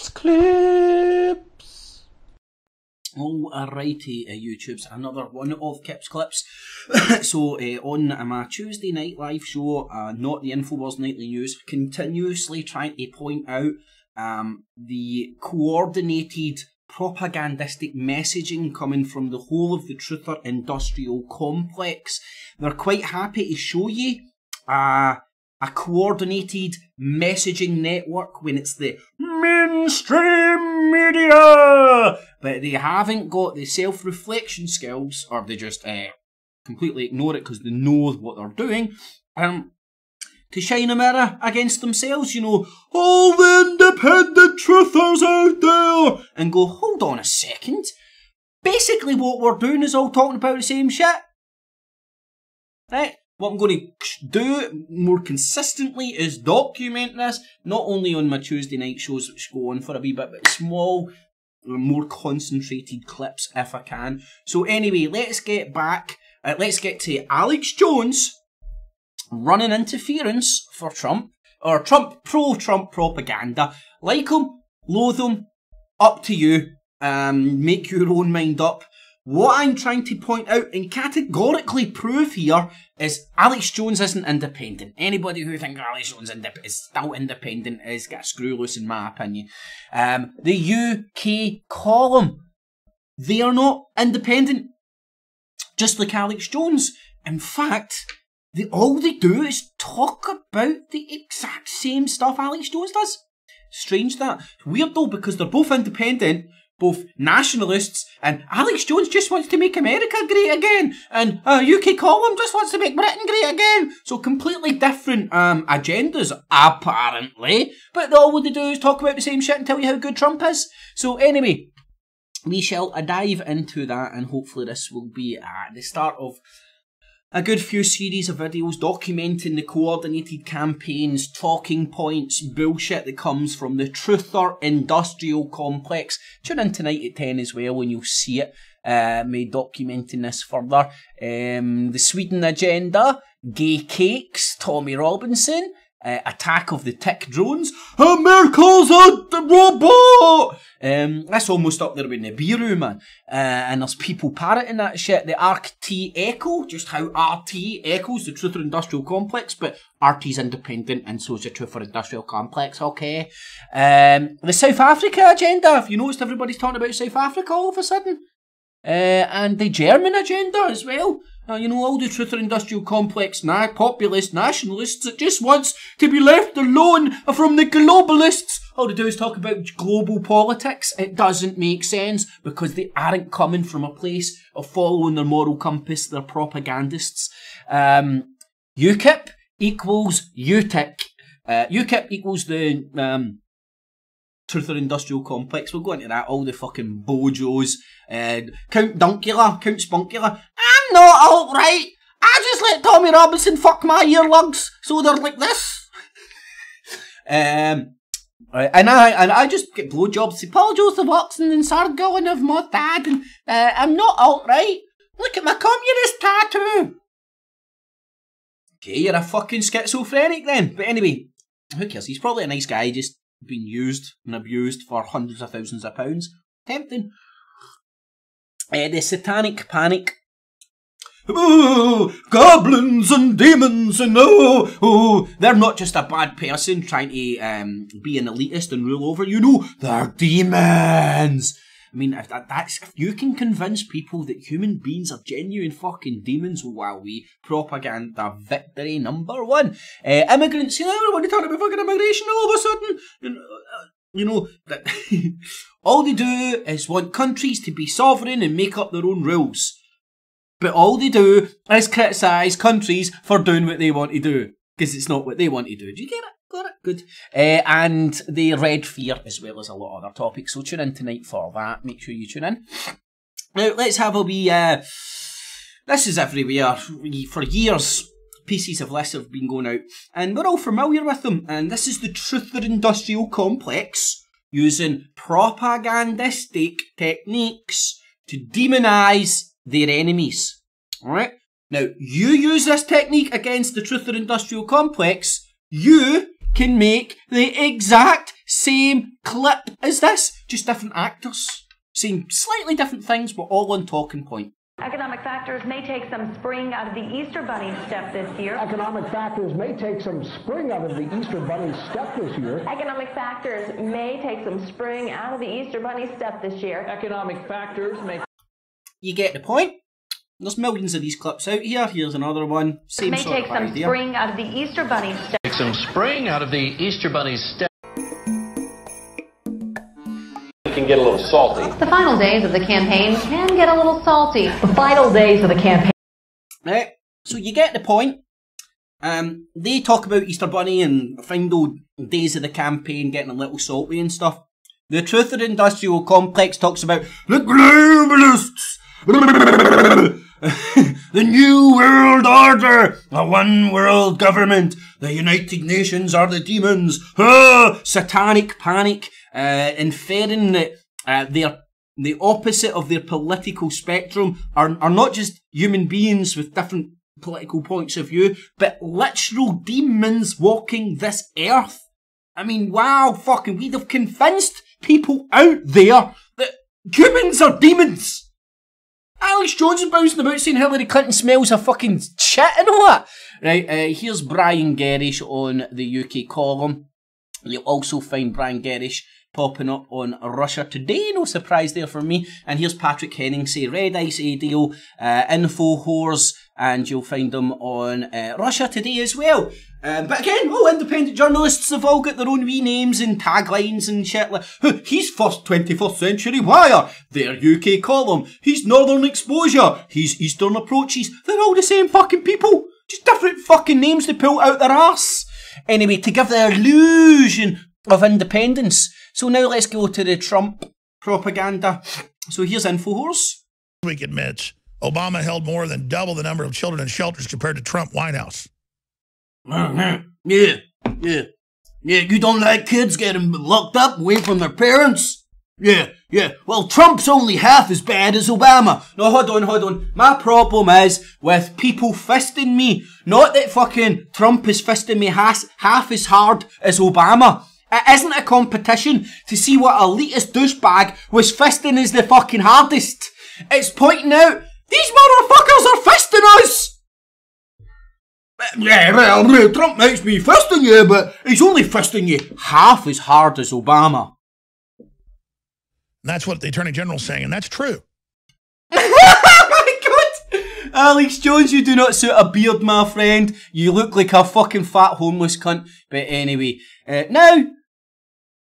Clips. Alrighty, YouTube's another one of Kips Clips. So, on my Tuesday night live show, not the InfoWars Nightly News, continuously trying to point out the coordinated propagandistic messaging coming from the whole of the truther industrial complex. They're quite happy to show you a coordinated messaging network when it's the mainstream media, but they haven't got the self-reflection skills, or they just completely ignore it because they know what they're doing, to shine a mirror against themselves, you know, all the independent truthers out there, and go, hold on a second, basically what we're doing is all talking about the same shit, right? What I'm going to do more consistently is document this, not only on my Tuesday night shows, which go on for a wee bit, but small, more concentrated clips if I can. So anyway, let's get back, let's get to Alex Jones running interference for Trump, or pro-Trump propaganda. Like him, loathe him, up to you, make your own mind up. What I'm trying to point out and categorically prove here is Alex Jones isn't independent. Anybody who thinks Alex Jones is still independent is got a screw loose in my opinion. The UK column, they are not independent, just like Alex Jones. In fact, all they do is talk about the exact same stuff Alex Jones does. Strange that. Weird though, because they're both independent, both nationalists, and Alex Jones just wants to make America great again, and UK column just wants to make Britain great again. So completely different agendas, apparently, but all they do is talk about the same shit and tell you how good Trump is. So anyway, we shall dive into that, and hopefully this will be the start of a good few series of videos documenting the coordinated campaigns, talking points, bullshit that comes from the truther industrial complex. Tune in tonight at 10 as well and you'll see it, me documenting this further. The Sweden agenda, gay cakes, Tommy Robinson, attack of the tick drones, Merkel's a robot! That's almost up there with Nibiru, man. And there's people parroting that shit. The RT Echo, just how RT echoes the Truther Industrial Complex, but RT's independent and so is the Truther Industrial Complex, okay? The South Africa agenda, have you noticed everybody's talking about South Africa all of a sudden? And the German agenda as well. You know, all the Truther Industrial Complex, populist nationalists that just wants to be left alone from the globalists. All they do is talk about global politics. It doesn't make sense because they aren't coming from a place of following their moral compass. They're propagandists. UKIP equals UTIC. UKIP equals the Truther Industrial Complex. We'll go into that. All the fucking bojos. Count Dunkula, Count Spunkula. I'm not alt-right. I just let Tommy Robinson fuck my earlugs, so they're like this. And I just get blowjobs to Paul Joseph Watson and Sargal and of my dad, and I'm not alt-right. Look at my communist tattoo. Okay, you're a fucking schizophrenic then. But anyway, who cares? He's probably a nice guy, just being used and abused for hundreds of thousands of pounds. Tempting. The Satanic Panic. Oh, goblins and demons and they're not just a bad person trying to be an elitist and rule over you. No, they're demons. I mean, if you can convince people that human beings are genuine fucking demons, well, we propaganda victory #1. Immigrants, you know, everybody talking about fucking immigration all of a sudden. You know, that all they do is want countries to be sovereign and make up their own rules. But all they do is criticise countries for doing what they want to do. Because it's not what they want to do. Do you get it? Got it? Good. And the Red F.E.A.R, as well as a lot of other topics. So tune in tonight for that. Make sure you tune in. Now, let's have a wee... this is everywhere. For years, pieces of lists have been going out. And we're all familiar with them. And this is the Truther Industrial Complex using propagandistic techniques to demonise their enemies. Alright? Now, you use this technique against the Truther Industrial Complex, you can make the exact same clip as this, just different actors. Saying slightly different things, but all on talking point. Economic factors may take some spring out of the Easter Bunny step this year. Economic factors may take some spring out of the Easter Bunny step this year. Economic factors may take some spring out of the Easter Bunny step this year. Economic factors may... You get the point? There's millions of these clips out here. Here's another one. Same may sort take of some idea. spring out of the Easter Bunny step. Take some spring out of the Easter Bunny's step. Can get a little salty. The final days of the campaign can get a little salty. The final days of the campaign. Right, so you get the point. They talk about Easter Bunny and final days of the campaign getting a little salty and stuff. The Truth of the Industrial Complex talks about the globalists, the New World Order, a one world government, the United Nations are the demons, satanic panic, inferring that the opposite of their political spectrum are not just human beings with different political points of view, but literal demons walking this earth. I mean, wow, fucking, we'd have convinced people out there that humans are demons. Alex Jones is bouncing about saying Hillary Clinton smells of fucking shit and all that. Right, here's Brian Gerrish on the UK column. You'll also find Brian Gerrish popping up on Russia Today, no surprise there for me. And here's Patrick Henning say Red Ice ADO, Info Whores, and you'll find them on Russia Today as well. But again, all independent journalists have all got their own wee names and taglines and shit like, he's first 21st Century Wire, their UK column, he's Northern Exposure, he's Eastern Approaches, they're all the same fucking people, just different fucking names they pull out their arse. Anyway, to give the illusion of independence. So now let's go to the Trump propaganda. So here's Infowars. Week admits Obama held more than double the number of children in shelters compared to Trump White House. Yeah. You don't like kids getting locked up away from their parents? Yeah. Well, Trump's only half as bad as Obama. No, hold on. My problem is with people fisting me. Not that fucking Trump is fisting me half as hard as Obama. It isn't a competition to see what elitist douchebag was fisting as the fucking hardest. It's pointing out, these motherfuckers are fisting us! Yeah, well, Trump makes me fisting you, but he's only fisting you half as hard as Obama. That's what the Attorney General's saying, and that's true. Oh my God! Alex Jones, you do not suit a beard, my friend. You look like a fucking fat homeless cunt. But anyway, now,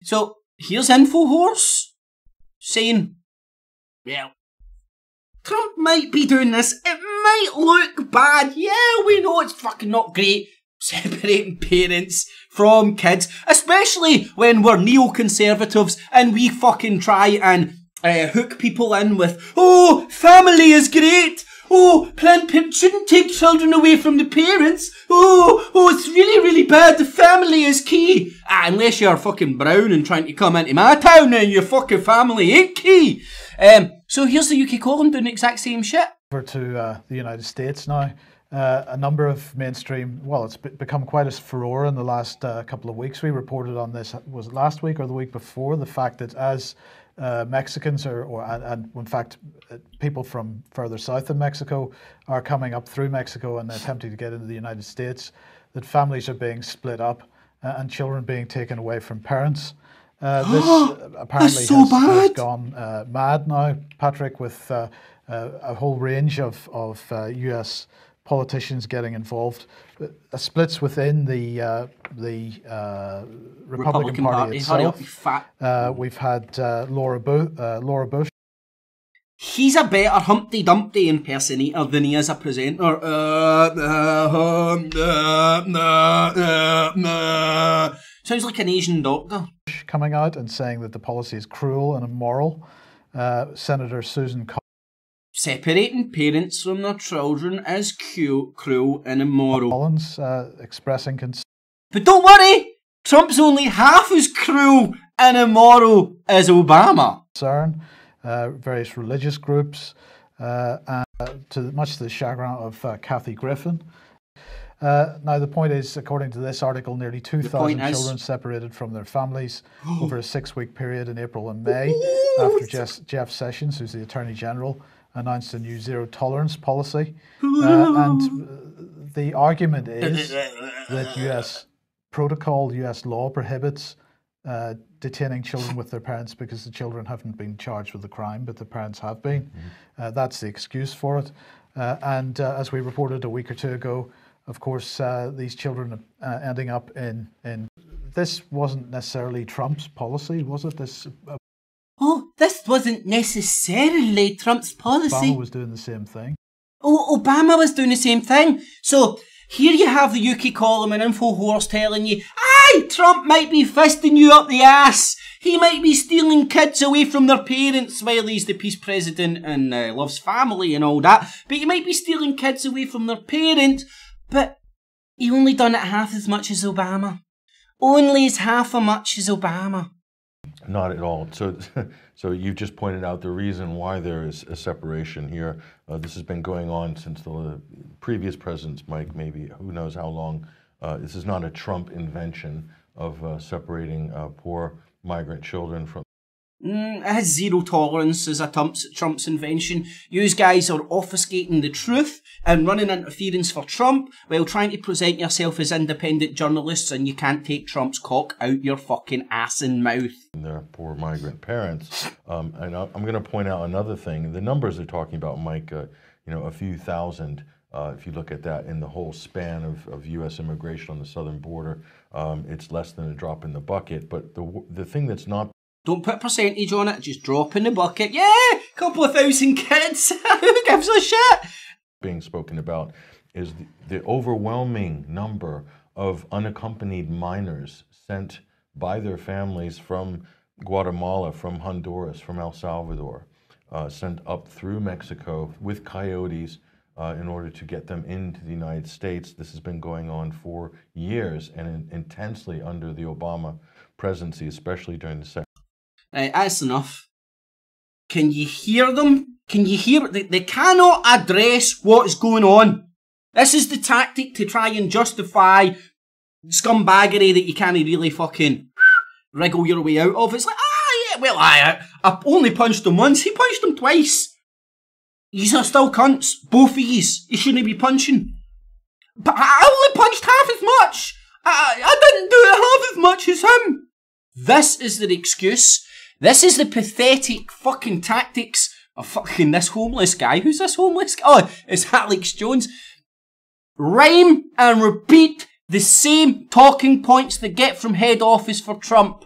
so here's Infowars saying, well, Trump might be doing this. It might look bad. Yeah, we know it's fucking not great separating parents from kids, especially when we're neoconservatives and we fucking try and hook people in with, oh, family is great. Oh, Planned Parenthood shouldn't take children away from the parents. Oh, it's really, really bad. The family is key. Unless you're fucking brown and trying to come into my town and your fucking family ain't key. So here's the UK column doing the exact same shit. Over to the United States now. A number of mainstream, well, it's become quite a furore in the last couple of weeks. We reported on this, was it last week or the week before, the fact that as Mexicans and in fact people from further south in Mexico are coming up through Mexico and attempting to get into the United States, that families are being split up and children being taken away from parents. This apparently has gone mad now, Patrick, with a whole range of US politicians getting involved. Splits within the Republican Party itself. We've had Laura Bush. He's a better Humpty Dumpty impersonator than he is a presenter. Sounds like an Asian doctor. Coming out and saying that the policy is cruel and immoral. Senator Susan Separating parents from their children is cruel and immoral. Collins expressing concern. But don't worry, Trump's only half as cruel and immoral as Obama. Various religious groups, and much to the chagrin of Kathy Griffin. Now, the point is, according to this article, nearly 2,000 is- children separated from their families over a 6-week period in April and May after Jeff Sessions, who's the Attorney General, announced a new zero tolerance policy. And the argument is that US protocol, US law prohibits detaining children with their parents because the children haven't been charged with the crime, but the parents have been. That's the excuse for it. And as we reported a week or two ago, of course, these children ending up in this wasn't necessarily Trump's policy, was it? This This wasn't necessarily Trump's policy. Obama was doing the same thing. Obama was doing the same thing. So here you have the UK column and InfoWars telling you, aye, Trump might be fisting you up the ass. He might be stealing kids away from their parents while he's the peace president and loves family and all that. But he might be stealing kids away from their parents. But he only done it half as much as Obama. Only as half as much as Obama. Not at all. So you've just pointed out the reason why there is a separation here. This has been going on since the previous presidents, Mike, maybe who knows how long. This is not a Trump invention of separating poor migrant children from... It has zero tolerance as a Trump's invention. You guys are obfuscating the truth and running interference for Trump while trying to present yourself as independent journalists, and you can't take Trump's cock out your fucking ass and mouth. Their poor migrant parents. And I'm going to point out another thing. The numbers they're talking about, Mike, a few thousand, if you look at that in the whole span of U.S. immigration on the southern border, it's less than a drop in the bucket. But the thing that's not... Don't put percentage on it, just drop in the bucket. Yeah, couple of thousand kids. Who gives a shit? Being spoken about is the overwhelming number of unaccompanied minors sent by their families from Guatemala, from Honduras, from El Salvador, sent up through Mexico with coyotes in order to get them into the United States. This has been going on for years and intensely under the Obama presidency, especially during the second. Right, that's enough. Can you hear them? Can you hear it? They cannot address what is going on. This is the tactic to try and justify scumbaggery that you can't really fucking wriggle your way out of. It's like, I only punched him once. He punched him twice. Yous are still cunts. Both of yous. You shouldn't be punching. But I only punched half as much. I didn't do it half as much as him. This is the excuse. This is the pathetic fucking tactics of fucking this homeless guy. Who's this homeless guy? Oh, it's Alex Jones. Rhyme and repeat the same talking points they get from head office for Trump.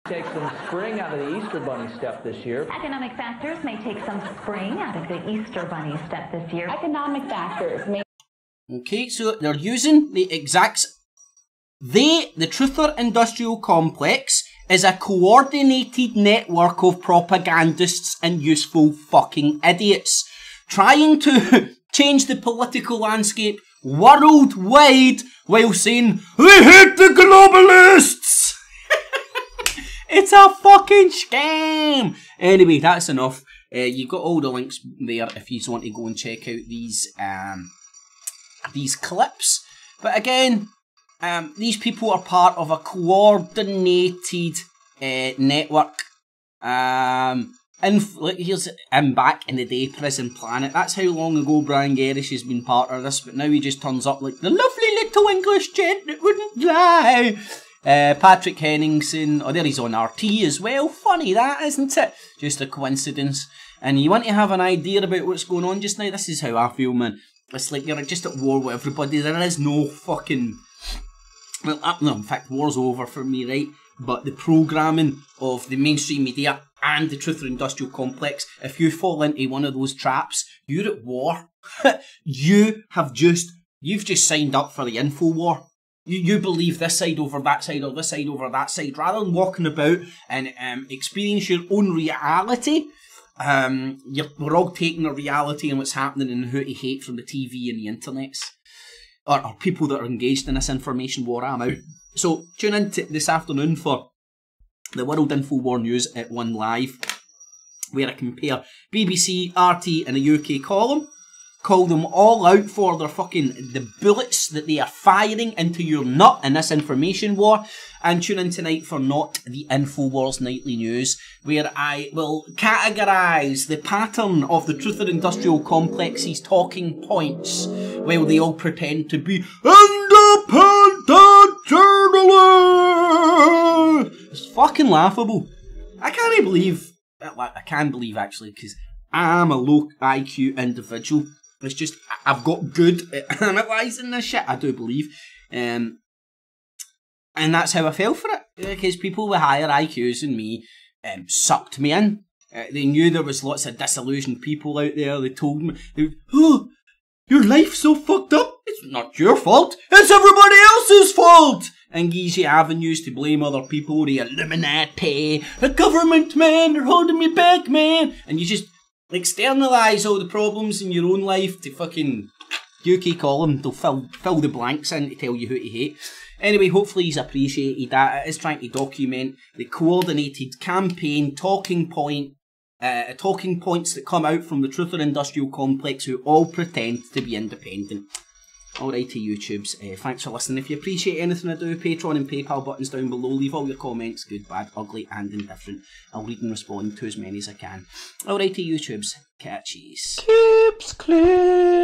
Take some spring out of the Easter Bunny step this year. Economic factors may take some spring out of the Easter Bunny step this year. Economic factors may... Okay, so they're using the exact... the Truther Industrial Complex is a coordinated network of propagandists and useful fucking idiots trying to change the political landscape worldwide while saying, "We hate the globalists!" It's a fucking scam! Anyway, that's enough. You've got all the links there if you want to go and check out these clips. But again, these people are part of a coordinated network. Here's back in the day, Prison Planet. That's how long ago Brian Gerrish has been part of this, but now he just turns up like the lovely little English gent that wouldn't lie. Patrick Henningsen, there he's on RT as well. Funny that, isn't it? Just a coincidence. And you want to have an idea about what's going on just now? This is how I feel, man. It's like you're just at war with everybody. There is no fucking... Well, no, in fact, war's over for me, right? But the programming of the mainstream media and the Truther Industrial Complex, if you fall into one of those traps, you're at war. You've just signed up for the info war. You believe this side over that side or this side over that side, rather than walking about and experience your own reality. We're all taking our reality and what's happening and who to hate from the TV and the internet. Or people that are engaged in this information war. I'm out. So tune in this afternoon for the World Infowar News at 1 Live, where I compare BBC, RT and a UK column call them all out for their the bullets that they are firing into your nut in this information war, and tune in tonight for Not the InfoWars Nightly News, where I will categorise the pattern of the Truther Industrial Complex's talking points while they all pretend to be independent journalists. It's fucking laughable. I can't believe, I can believe actually, because I'm a low IQ individual. It's just, I've got good at analysing this shit, I do believe. And that's how I fell for it. Because people with higher IQs than me sucked me in. They knew there was lots of disillusioned people out there. They told me, oh, your life's so fucked up. It's not your fault. It's everybody else's fault. And easy avenues to blame other people. The Illuminati, the government, man, they're holding me back, man. And you just externalise all the problems in your own life to fucking UK column. They'll fill the blanks in to tell you who to hate. Anyway, hopefully he's appreciated that. It is trying to document the coordinated campaign talking points that come out from the Truther Industrial Complex, who all pretend to be independent. Alrighty, YouTubes, thanks for listening. If you appreciate anything I do, Patreon and PayPal buttons down below. Leave all your comments, good, bad, ugly and indifferent. I'll read and respond to as many as I can. Alrighty, YouTubes, catchies. Cips clip.